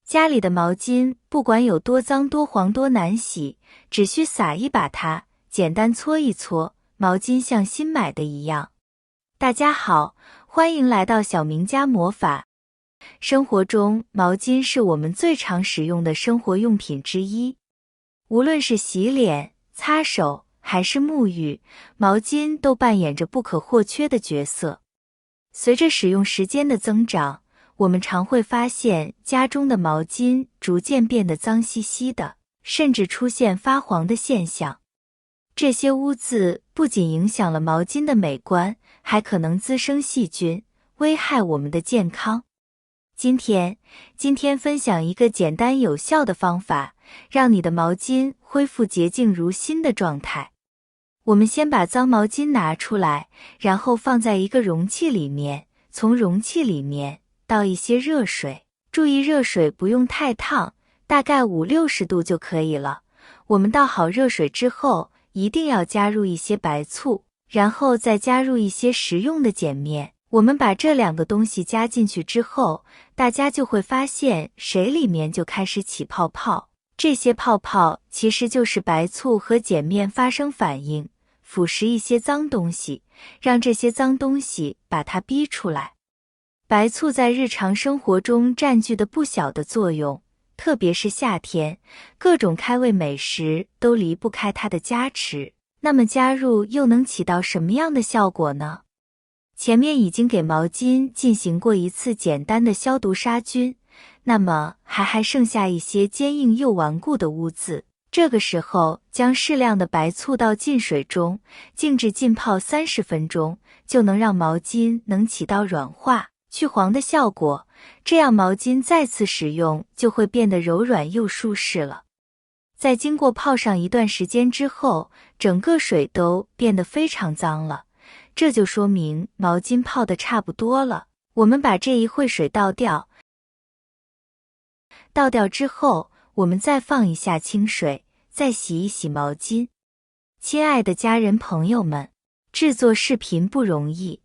家里的毛巾不管有多脏多黄多难洗，只需撒一把它，简单搓一搓，毛巾像新买的一样。大家好，欢迎来到小明家魔法。生活中，毛巾是我们最常使用的生活用品之一。无论是洗脸、擦手还是沐浴，毛巾都扮演着不可或缺的角色。随着使用时间的增长，我们常会发现家中的毛巾逐渐变得脏兮兮的，甚至出现发黄的现象。这些污渍不仅影响了毛巾的美观，还可能滋生细菌，危害我们的健康。今天分享一个简单有效的方法，让你的毛巾恢复洁净如新的状态。我们先把脏毛巾拿出来，然后放在一个容器里面，从容器里面倒一些热水，注意热水不用太烫，大概50-60度就可以了。我们倒好热水之后，一定要加入一些白醋，然后再加入一些食用的碱面。我们把这两个东西加进去之后，大家就会发现水里面就开始起泡泡。这些泡泡其实就是白醋和碱面发生反应，腐蚀一些脏东西，让这些脏东西把它逼出来。白醋在日常生活中占据的不小的作用，特别是夏天，各种开胃美食都离不开它的加持。那么加入又能起到什么样的效果呢？前面已经给毛巾进行过一次简单的消毒杀菌，那么还剩下一些坚硬又顽固的污渍。这个时候将适量的白醋倒进水中，静置浸泡30分钟，就能让毛巾能起到软化、去黄的效果，这样毛巾再次使用就会变得柔软又舒适了。在经过泡上一段时间之后，整个水都变得非常脏了，这就说明毛巾泡得差不多了。我们把这一烩水倒掉之后，我们再放一下清水，再洗一洗毛巾。亲爱的家人朋友们，制作视频不容易。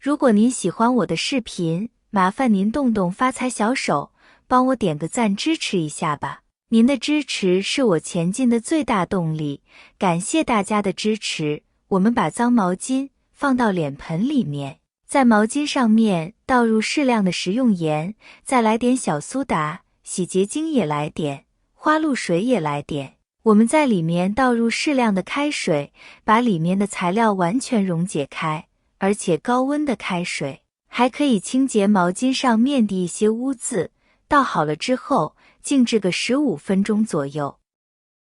如果您喜欢我的视频，麻烦您动动发财小手，帮我点个赞支持一下吧。您的支持是我前进的最大动力，感谢大家的支持。我们把脏毛巾放到脸盆里面，在毛巾上面倒入适量的食用盐，再来点小苏打，洗洁精也来点，花露水也来点。我们在里面倒入适量的开水，把里面的材料完全溶解开，而且高温的开水还可以清洁毛巾上面的一些污渍。倒好了之后，静置个15分钟左右。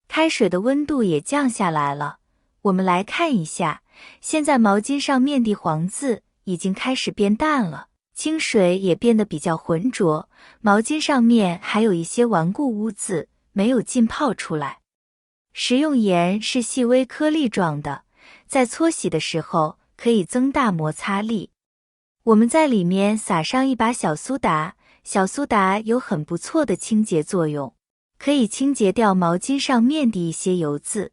开水的温度也降下来了，我们来看一下，现在毛巾上面的黄渍已经开始变淡了，清水也变得比较浑浊，毛巾上面还有一些顽固污渍没有浸泡出来。食用盐是细微颗粒状的，在搓洗的时候可以增大摩擦力。我们在里面撒上一把小苏打，小苏打有很不错的清洁作用，可以清洁掉毛巾上面的一些油渍。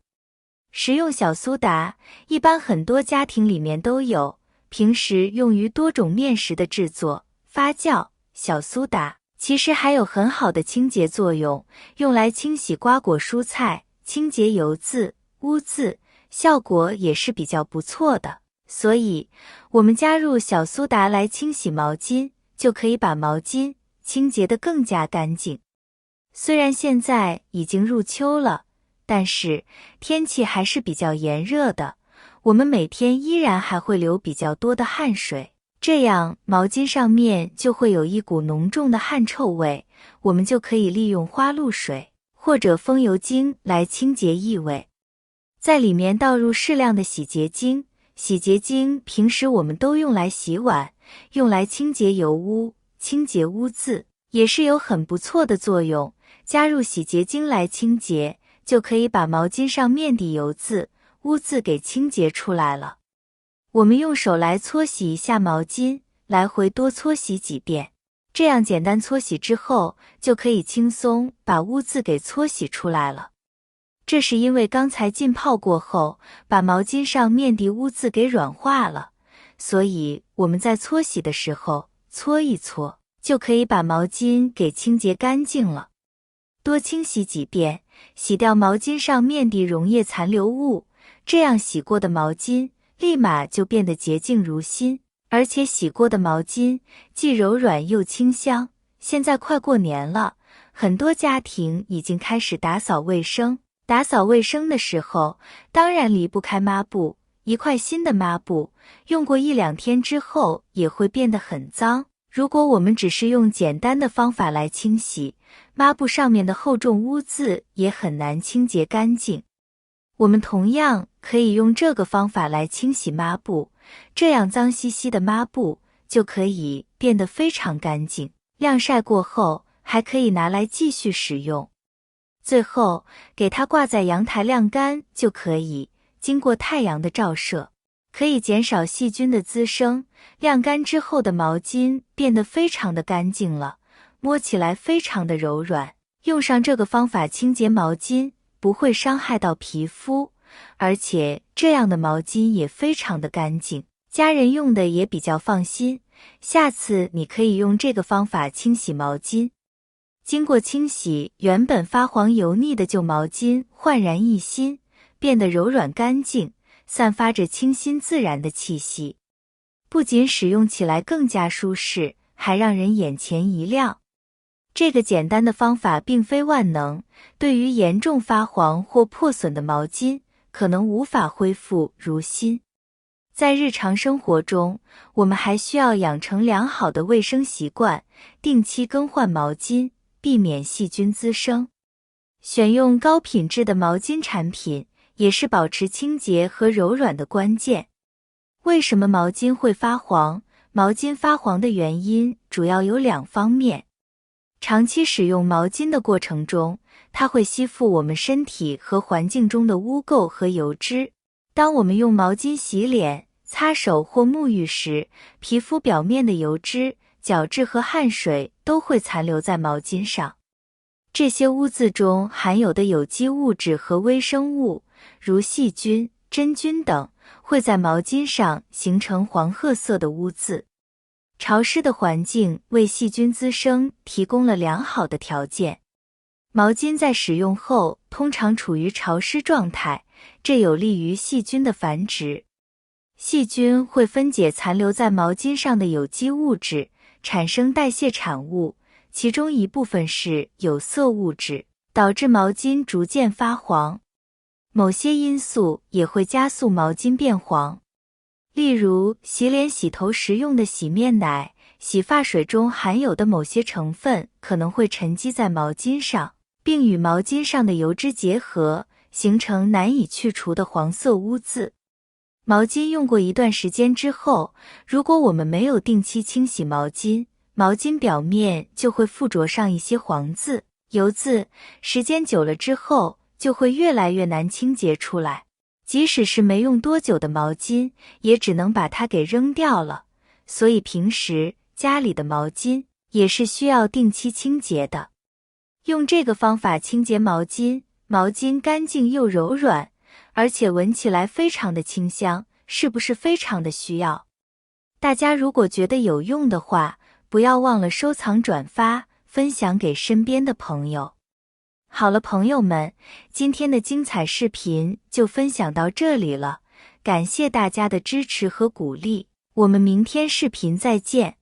食用小苏打一般很多家庭里面都有，平时用于多种面食的制作、发酵。小苏打其实还有很好的清洁作用，用来清洗瓜果蔬菜，清洁油渍、污渍，效果也是比较不错的。所以我们加入小苏打来清洗毛巾，就可以把毛巾清洁得更加干净。虽然现在已经入秋了，但是天气还是比较炎热的，我们每天依然还会流比较多的汗水，这样毛巾上面就会有一股浓重的汗臭味，我们就可以利用花露水或者风油精来清洁异味。在里面倒入适量的洗洁精，洗洁精平时我们都用来洗碗，用来清洁油污、清洁污渍，也是有很不错的作用。加入洗洁精来清洁，就可以把毛巾上面的油渍、污渍给清洁出来了。我们用手来搓洗一下毛巾，来回多搓洗几遍，这样简单搓洗之后，就可以轻松把污渍给搓洗出来了。这是因为刚才浸泡过后，把毛巾上面的污渍给软化了，所以我们在搓洗的时候搓一搓，就可以把毛巾给清洁干净了。多清洗几遍，洗掉毛巾上面的溶液残留物，这样洗过的毛巾立马就变得洁净如新，而且洗过的毛巾既柔软又清香。现在快过年了，很多家庭已经开始打扫卫生。打扫卫生的时候，当然离不开抹布。一块新的抹布，用过1-2天之后也会变得很脏。如果我们只是用简单的方法来清洗，抹布上面的厚重污渍也很难清洁干净。我们同样可以用这个方法来清洗抹布，这样脏兮兮的抹布就可以变得非常干净。晾晒过后，还可以拿来继续使用。最后，给它挂在阳台晾干就可以，经过太阳的照射，可以减少细菌的滋生。晾干之后的毛巾变得非常的干净了，摸起来非常的柔软。用上这个方法清洁毛巾，不会伤害到皮肤，而且这样的毛巾也非常的干净，家人用的也比较放心。下次你可以用这个方法清洗毛巾。经过清洗，原本发黄油腻的旧毛巾焕然一新，变得柔软干净，散发着清新自然的气息。不仅使用起来更加舒适，还让人眼前一亮。这个简单的方法并非万能，对于严重发黄或破损的毛巾，可能无法恢复如新。在日常生活中，我们还需要养成良好的卫生习惯，定期更换毛巾，避免细菌滋生。选用高品质的毛巾产品，也是保持清洁和柔软的关键。为什么毛巾会发黄？毛巾发黄的原因主要有2方面。长期使用毛巾的过程中，它会吸附我们身体和环境中的污垢和油脂。当我们用毛巾洗脸、擦手或沐浴时，皮肤表面的油脂、角质和汗水都会残留在毛巾上。这些污渍中含有的有机物质和微生物，如细菌、真菌等，会在毛巾上形成黄褐色的污渍。潮湿的环境为细菌滋生提供了良好的条件。毛巾在使用后通常处于潮湿状态，这有利于细菌的繁殖。细菌会分解残留在毛巾上的有机物质，产生代谢产物，其中一部分是有色物质，导致毛巾逐渐发黄。某些因素也会加速毛巾变黄，例如洗脸洗头时用的洗面奶、洗发水中含有的某些成分可能会沉积在毛巾上，并与毛巾上的油脂结合，形成难以去除的黄色污渍。毛巾用过一段时间之后，如果我们没有定期清洗毛巾，毛巾表面就会附着上一些黄渍、油渍，时间久了之后就会越来越难清洁出来。即使是没用多久的毛巾，也只能把它给扔掉了。所以平时家里的毛巾也是需要定期清洁的。用这个方法清洁毛巾，毛巾干净又柔软，而且闻起来非常的清香，是不是非常的需要？大家如果觉得有用的话，不要忘了收藏、转发，分享给身边的朋友。好了，朋友们，今天的精彩视频就分享到这里了，感谢大家的支持和鼓励，我们明天视频再见。